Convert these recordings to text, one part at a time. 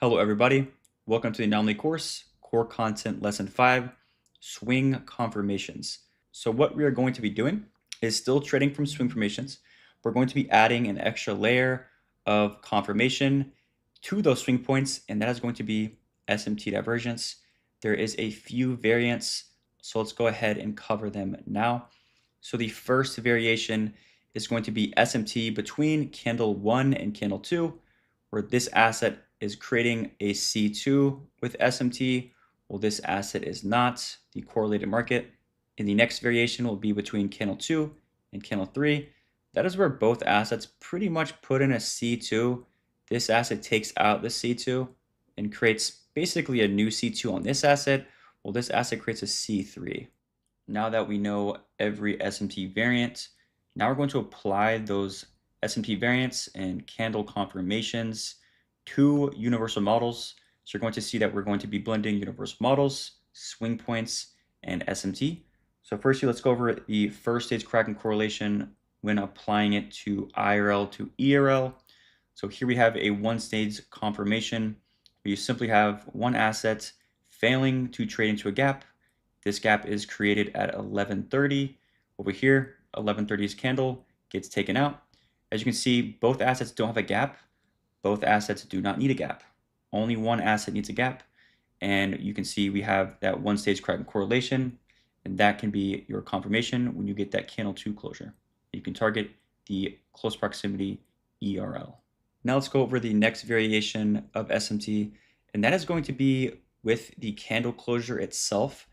Hello, everybody. Welcome to the Anomaly course, Core Content Lesson 5, Swing Confirmations. So what we are going to be doing is still trading from swing formations. We're going to be adding an extra layer of confirmation to those swing points, and that is going to be SMT divergence. There is a few variants, so let's go ahead and cover them now. So the first variation is going to be SMT between candle 1 and candle 2, where this asset is creating a C2 with SMT. Well, this asset is not the correlated market. And the next variation will be between candle 2 and candle 3. That is where both assets pretty much put in a C2. This asset takes out the C2 and creates basically a new C2 on this asset. Well, this asset creates a C3. Now that we know every SMT variant, now we're going to apply those SMT variants and candle confirmations to universal models. So you're going to see that we're going to be blending universal models, swing points, and SMT. So firstly, let's go over the first stage Kraken correlation when applying it to IRL to ERL. So here we have a one-stage confirmation where you simply have one asset failing to trade into a gap. This gap is created at 11:30. Over here, 11:30's candle gets taken out. As you can see, both assets don't have a gap. Both assets do not need a gap. Only one asset needs a gap. And you can see we have that one stage Kraken correlation, and that can be your confirmation when you get that candle 2 closure. You can target the close proximity ERL. Now let's go over the next variation of SMT, and that is going to be with the candle closure itself,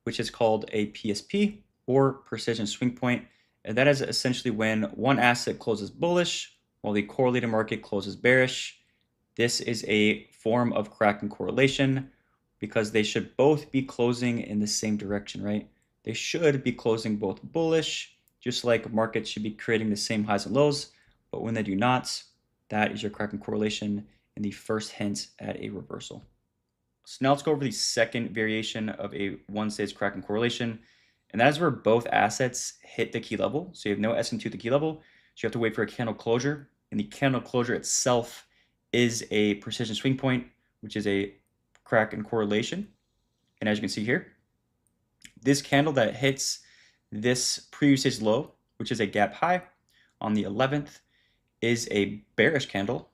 which is called a PSP or precision swing point. And that is essentially when one asset closes bullish while the correlated market closes bearish. This is a form of Kraken correlation because they should both be closing in the same direction, right? They should be closing both bullish, just like markets should be creating the same highs and lows. But when they do not, that is your Kraken correlation and the first hint at a reversal. So now let's go over the second variation of a one-stage Kraken correlation, and that is where both assets hit the key level. So you have no SMT at the key level, so you have to wait for a candle closure, and the candle closure itself is a precision swing point, which is a Kraken correlation. And as you can see here, this candle that hits this previous stage low, which is a gap high on the 11th, is a bearish candle,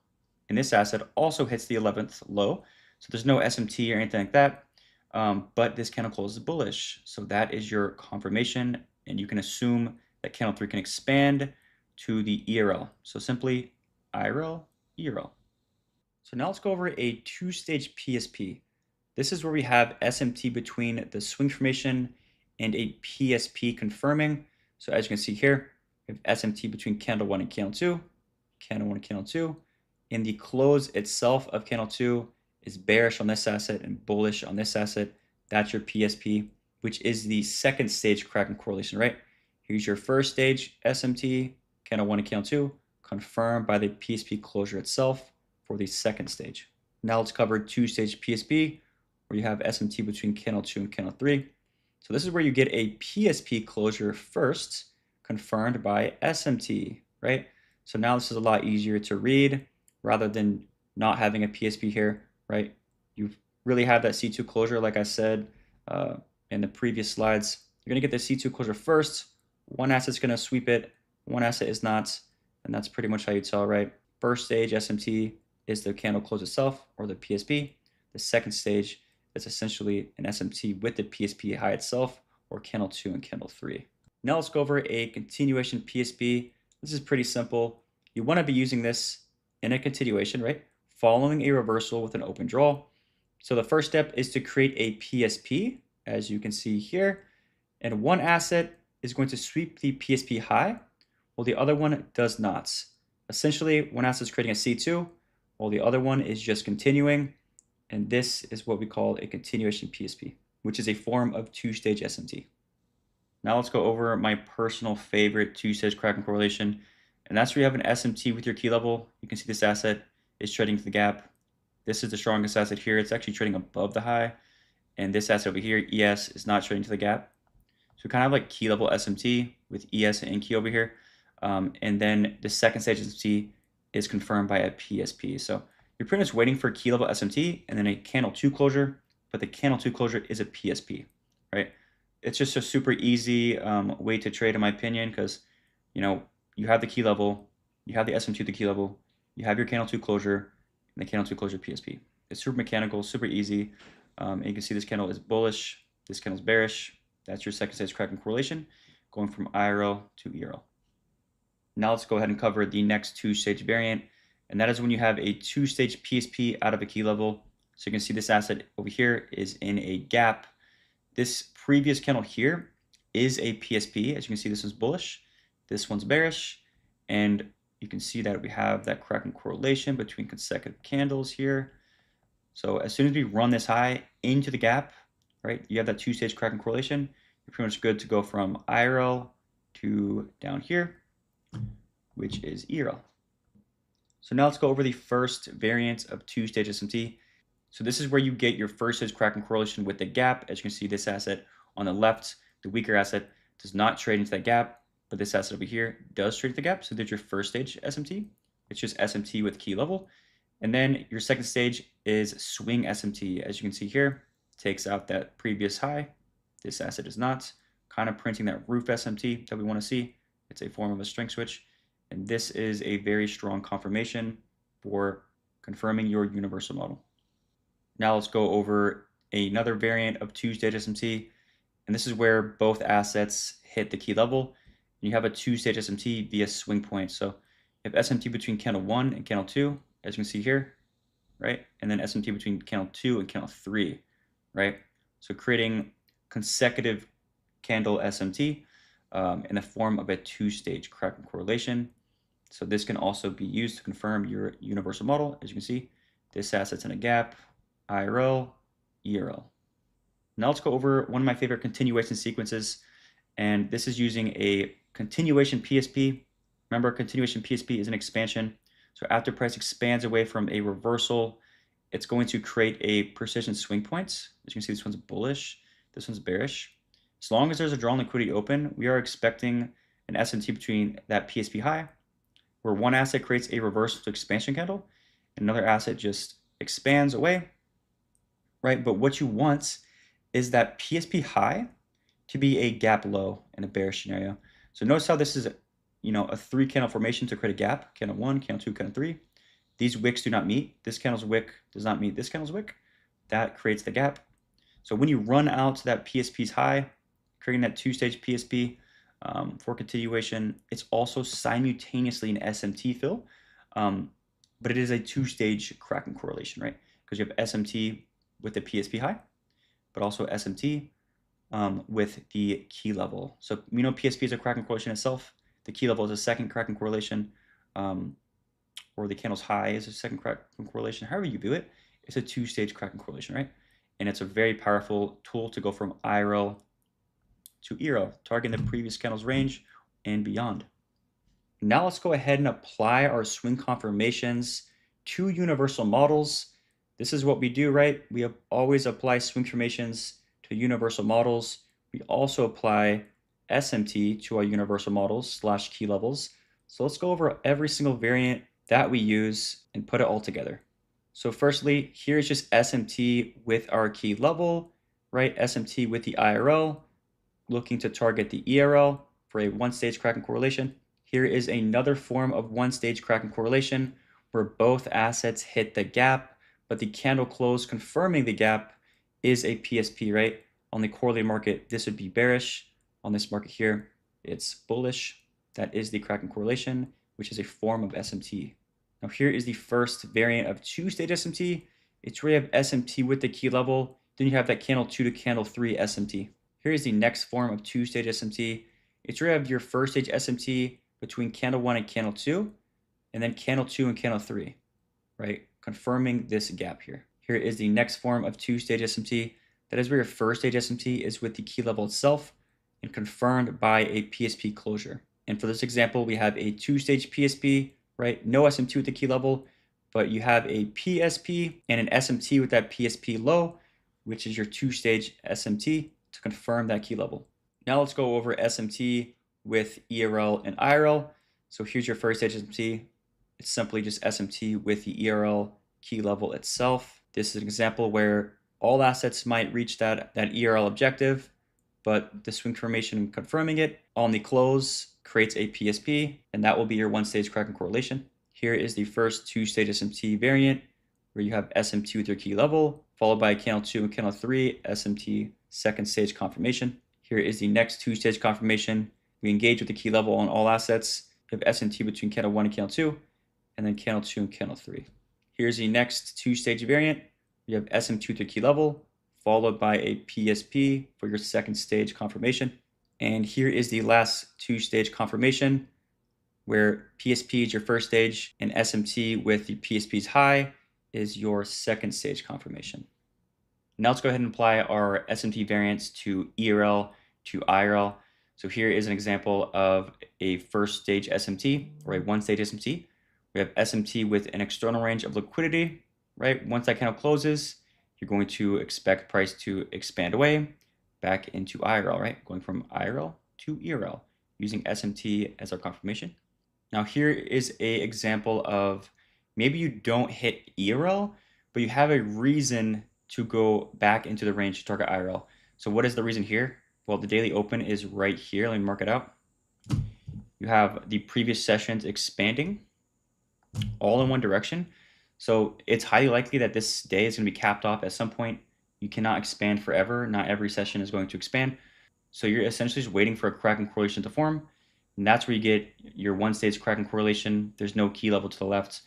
and this asset also hits the 11th low. So there's no SMT or anything like that, but this candle closes bullish. So that is your confirmation, and you can assume that candle 3 can expand to the ERL. So simply IRL, ERL. So now let's go over a two-stage PSP. This is where we have SMT between the swing formation and a PSP confirming. So as you can see here, we have SMT between candle 1 and candle 2, candle 1 and candle 2. In the close itself of candle 2 is bearish on this asset and bullish on this asset. That's your PSP, which is the second stage Kraken correlation, right? Here's your first stage SMT, candle 1 and candle 2, confirmed by the PSP closure itself for the second stage. Now let's cover two-stage PSP, where you have SMT between candle 2 and candle 3. So this is where you get a PSP closure first, confirmed by SMT, right? So now this is a lot easier to read rather than not having a PSP here, right? You really have that C2 closure, like I said in the previous slides. You're going to get the C2 closure first. One asset's going to sweep it, one asset is not, and that's pretty much how you tell, right? First stage SMT is the candle close itself, or the PSP. The second stage is essentially an SMT with the PSP high itself, or candle 2 and candle 3. Now let's go over a continuation PSP. This is pretty simple. You want to be using this in a continuation, right? Following a reversal with an open draw. So the first step is to create a PSP, as you can see here. And one asset is going to sweep the PSP high, while the other one does not. Essentially, one asset is creating a C2, while the other one is just continuing. And this is what we call a continuation PSP, which is a form of two-stage SMT. Now let's go over my personal favorite two-stage Kraken correlation, and that's where you have an SMT with your key level. You can see this asset is trading to the gap. This is the strongest asset here. It's actually trading above the high, and this asset over here, ES, is not trading to the gap. So we kind of have like key level SMT with ES and key over here. And then the second stage SMT is confirmed by a PSP. So You're pretty much waiting for key level SMT and then a candle 2 closure, but the candle 2 closure is a PSP, right? It's just a super easy way to trade, in my opinion, because you have the key level, you have the SMT at the key level, you have your candle 2 closure, and the candle 2 closure PSP. It's super mechanical, super easy. And you can see this candle is bullish, this candle is bearish. That's your second stage cracking correlation, going from IRL to ERL. Now let's go ahead and cover the next two-stage variant, and that is when you have a two-stage PSP out of a key level. So you can see this asset over here is in a gap. This previous candle here is a PSP. As you can see, this is bullish, this one's bearish, and you can see that we have that cracking correlation between consecutive candles here. So as soon as we run this high into the gap, right, you have that two-stage cracking correlation. You're pretty much good to go from IRL to down here, which is ERL. So now let's go over the first variant of two-stage SMT. So this is where you get your first stage cracking correlation with the gap. As you can see, this asset on the left, the weaker asset, does not trade into that gap, but this asset over here does trade into the gap. So there's your first stage SMT. It's just SMT with key level. And then your second stage is swing SMT. As you can see here, takes out that previous high. This asset is not, kind of printing that roof SMT that we want to see. It's a form of a strength switch. And this is a very strong confirmation for confirming your universal model. Now let's go over another variant of two-stage SMT. And this is where both assets hit the key level. And you have a two-stage SMT via swing point. So you have SMT between candle 1 and candle 2, as you can see here, right? And then SMT between candle 2 and candle 3, right? So creating consecutive candle SMT in the form of a two-stage cracking correlation. So this can also be used to confirm your universal model. As you can see, this asset's in a gap, IRL, ERL. Now let's go over one of my favorite continuation sequences, and this is using a continuation PSP. Remember, continuation PSP is an expansion. So after price expands away from a reversal, it's going to create a precision swing point. As you can see, this one's bullish, this one's bearish. As long as there's a drawn liquidity open, we are expecting an SMT between that PSP high, where one asset creates a reversal to expansion candle, and another asset just expands away, right? But what you want is that PSP high to be a gap low in a bearish scenario. So notice how this is, a 3 candle formation to create a gap, candle 1, candle 2, candle 3. These wicks do not meet. This candle's wick does not meet this candle's wick. That creates the gap. So when you run out to that PSP's high, creating that two-stage PSP, for continuation, it's also simultaneously an SMT fill, but it is a two-stage cracking correlation, right? Because you have SMT with the PSP high, but also SMT with the key level. So PSP is a cracking correlation itself. The key level is a second cracking correlation, or the candle's high is a second cracking correlation. However you view it, it's a two-stage cracking correlation, right? And it's a very powerful tool to go from IRL to ERL, targeting the previous candle's range and beyond. Now let's go ahead and apply our swing confirmations to universal models. This is what we do, right? We always apply swing confirmations to universal models. We also apply SMT to our universal models / key levels. So let's go over every single variant that we use and put it all together. So firstly, here's just SMT with our key level, right? SMT with the IRL, looking to target the ERL for a one-stage cracking correlation. Here is another form of one-stage cracking correlation where both assets hit the gap, but the candle close confirming the gap is a PSP, right? On the correlated market, this would be bearish. On this market here, it's bullish. That is the cracking correlation, which is a form of SMT. Now here is the first variant of two-stage SMT. It's where you have SMT with the key level, then you have that candle 2 to candle 3 SMT. Here is the next form of two-stage SMT. It's where you have your first stage SMT between candle 1 and candle 2, and then candle 2 and candle 3, right? Confirming this gap here. Here is the next form of two-stage SMT. That is where your first stage SMT is with the key level itself and confirmed by a PSP closure. And for this example, we have a two-stage PSP, right? No SMT with the key level, but you have a PSP and an SMT with that PSP low, which is your two-stage SMT to confirm that key level. Now let's go over SMT with ERL and IRL. So here's your first stage SMT. It's simply just SMT with the ERL key level itself. This is an example where all assets might reach that ERL objective, but the swing confirmation confirming it on the close creates a PSP, and that will be your one-stage Kraken correlation. Here is the first two-stage SMT variant, where you have SMT with your key level, followed by candle 2 and candle 3, SMT second stage confirmation. Here is the next two-stage confirmation. We engage with the key level on all assets. You have SMT between candle 1 and candle 2, and then candle 2 and candle 3. Here's the next two-stage variant. You have SMT with your key level, followed by a PSP for your second stage confirmation. And here is the last two-stage confirmation, where PSP is your first stage and SMT with the PSP's high is your second stage confirmation. Now let's go ahead and apply our SMT variants to ERL to IRL. So here is an example of a first stage SMT or a one-stage SMT. We have SMT with an external range of liquidity, right? Once that candle closes, you're going to expect price to expand away back into IRL, right? Going from IRL to ERL using SMT as our confirmation. Now here is an example of maybe you don't hit ERL, but you have a reason to go back into the range to target IRL. So what is the reason here? Well, the daily open is right here. Let me mark it out. You have the previous sessions expanding all in one direction. So it's highly likely that this day is going to be capped off at some point. You cannot expand forever. Not every session is going to expand. So you're essentially just waiting for a Kraken correlation to form. And that's where you get your one-stage Kraken correlation. There's no key level to the left.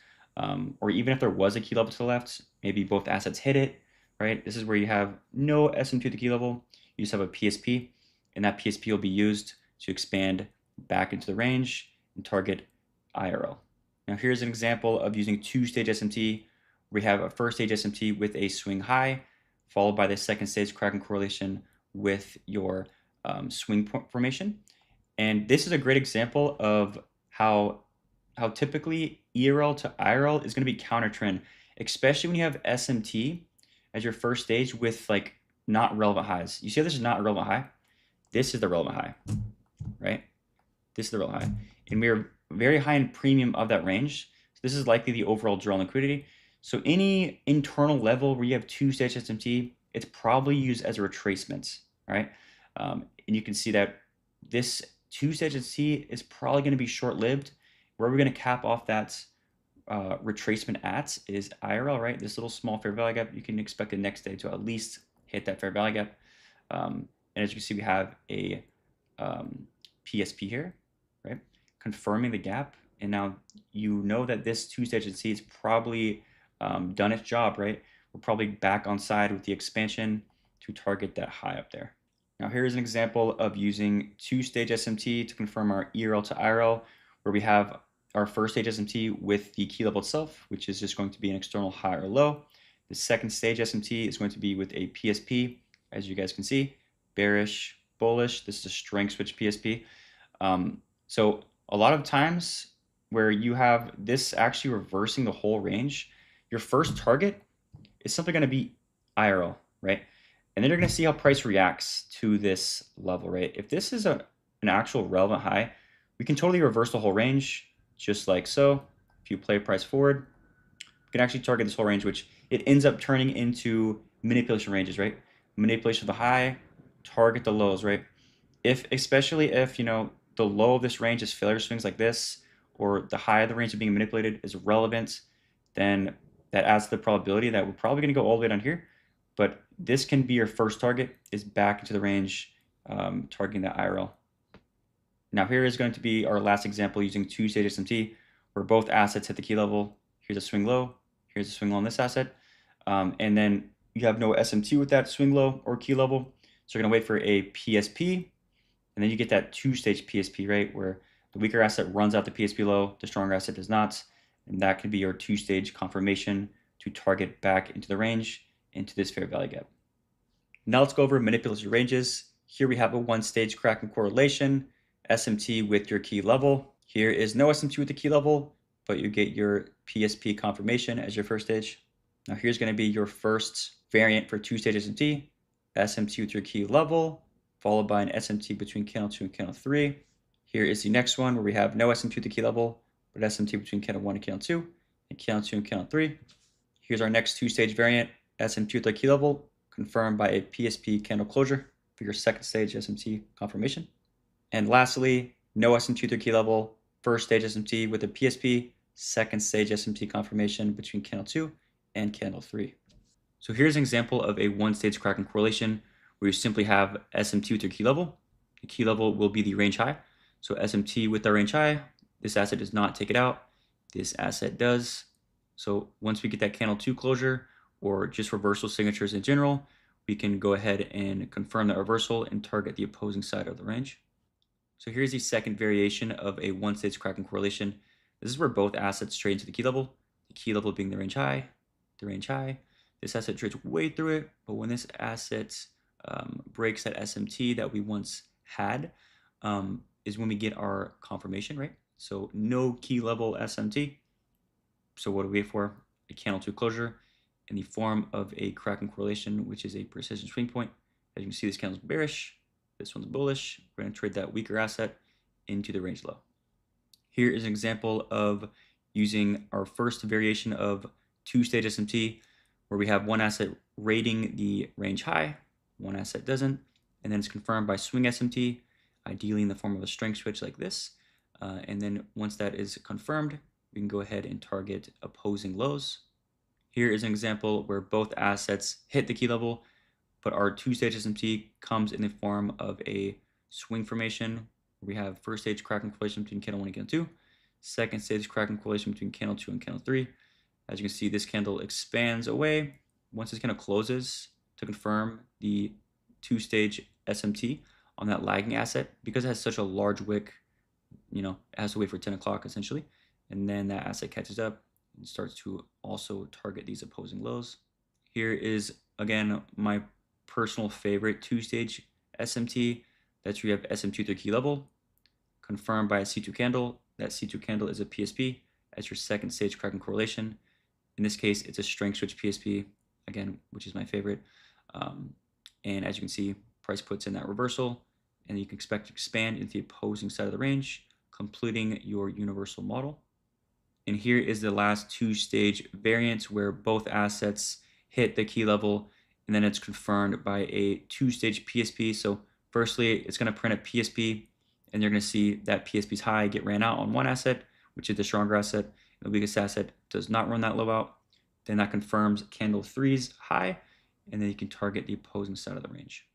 Or even if there was a key level to the left, maybe both assets hit it, right? This is where you have no SMT at the key level. You just have a PSP, and that PSP will be used to expand back into the range and target IRL. Now here's an example of using two-stage SMT. We have a first stage SMT with a swing high, followed by the second stage Kraken correlation with your swing formation. And this is a great example of how typically ERL to IRL is going to be counter trend, especially when you have SMT as your first stage with like not relevant highs. You see how this is not a relevant high? This is the relevant high, right? This is the relevant high. And we're very high in premium of that range. So this is likely the overall draw liquidity. So any internal level where you have two-stage SMT, it's probably used as a retracement, right? And you can see that this two-stage SMT is probably going to be short-lived. Where we're going to cap off that retracement at is IRL, right? This little small fair value gap, you can expect the next day to at least hit that fair value gap. And as you can see, we have a PSP here, right? Confirming the gap. And now you know that this two-stage SMT is probably done its job, right? We're probably back on side with the expansion to target that high up there. Now here's an example of using two-stage SMT to confirm our ERL to IRL, where we have our first stage SMT with the key level itself, which is just going to be an external high or low. The second stage SMT is going to be with a PSP, as you guys can see, bearish, bullish. This is a strength switch PSP. So a lot of times where you have this actually reversing the whole range, your first target is simply going to be IRL, right? And then you're going to see how price reacts to this level, right? If this is an actual relevant high, we can totally reverse the whole range just like so. If you play price forward, you can actually target this whole range, which it ends up turning into manipulation ranges, right? Manipulation of the high, target the lows, right? Especially if, you know, the low of this range is failure swings like this, or the high of the range of being manipulated is relevant, then that adds to the probability that we're probably going to go all the way down here. But this can be your first target, is back into the range, targeting that IRL. Now here is going to be our last example using two-stage SMT, where both assets hit the key level. Here's a swing low, here's a swing low on this asset. And then you have no SMT with that swing low or key level. So you're gonna wait for a PSP, and then you get that two-stage PSP, right? Where the weaker asset runs out the PSP low, the stronger asset does not. And that could be your two-stage confirmation to target back into the range, into this fair value gap. Now let's go over manipulative ranges. Here we have a one-stage Kraken correlation, SMT with your key level. Here is no SMT with the key level, but you get your PSP confirmation as your first stage. Now here's going to be your first variant for two-stage SMT, SMT with your key level, followed by an SMT between candle 2 and candle 3. Here is the next one where we have no SMT with the key level, but SMT between candle 1 and candle 2, and candle 2 and candle 3. Here's our next two-stage variant, SMT with our key level, confirmed by a PSP candle closure for your second stage SMT confirmation. And lastly, no SMT with your key level, first stage SMT with a PSP, second stage SMT confirmation between candle 2 and candle 3. So here's an example of a one-stage Kraken correlation where you simply have SMT with your key level. The key level will be the range high. So SMT with our range high, this asset does not take it out. This asset does. So once we get that candle 2 closure or just reversal signatures in general, we can go ahead and confirm that reversal and target the opposing side of the range. So here's the second variation of a one-stage Kraken correlation. This is where both assets trade into the key level being the range high, the range high. This asset trades way through it, but when this asset breaks that SMT that we once had, is when we get our confirmation, right? So no key level SMT. So what do we wait for? A candle 2 closure in the form of a Kraken correlation, which is a precision swing point. As you can see, this candle's bearish, this one's bullish. We're going to trade that weaker asset into the range low. Here is an example of using our first variation of two-stage SMT, where we have one asset rating the range high, one asset doesn't, and then it's confirmed by swing SMT, ideally in the form of a strength switch like this. And then once that is confirmed, we can go ahead and target opposing lows. Here is an example where both assets hit the key level, but our two-stage SMT comes in the form of a swing formation. We have first stage Kraken correlation between candle 1 and candle 2, second stage Kraken correlation between candle 2 and candle 3. As you can see, this candle expands away. Once this candle closes to confirm the two-stage SMT on that lagging asset, because it has such a large wick, it has to wait for 10 o'clock essentially, and then that asset catches up and starts to also target these opposing lows. Here is, again, my personal favorite two-stage SMT. That's where you have SMT with your key level, confirmed by a C2 candle. That C2 candle is a PSP as your second stage Kraken correlation. In this case, it's a strength switch PSP, again, which is my favorite. And as you can see, price puts in that reversal, and you can expect to expand into the opposing side of the range, completing your universal model. And here is the last two-stage variant where both assets hit the key level, and then it's confirmed by a two-stage PSP. So firstly, it's going to print a PSP, and you're going to see that PSP's high get ran out on one asset, which is the stronger asset. The weakest asset does not run that low out. Then that confirms candle 3's high, and then you can target the opposing side of the range.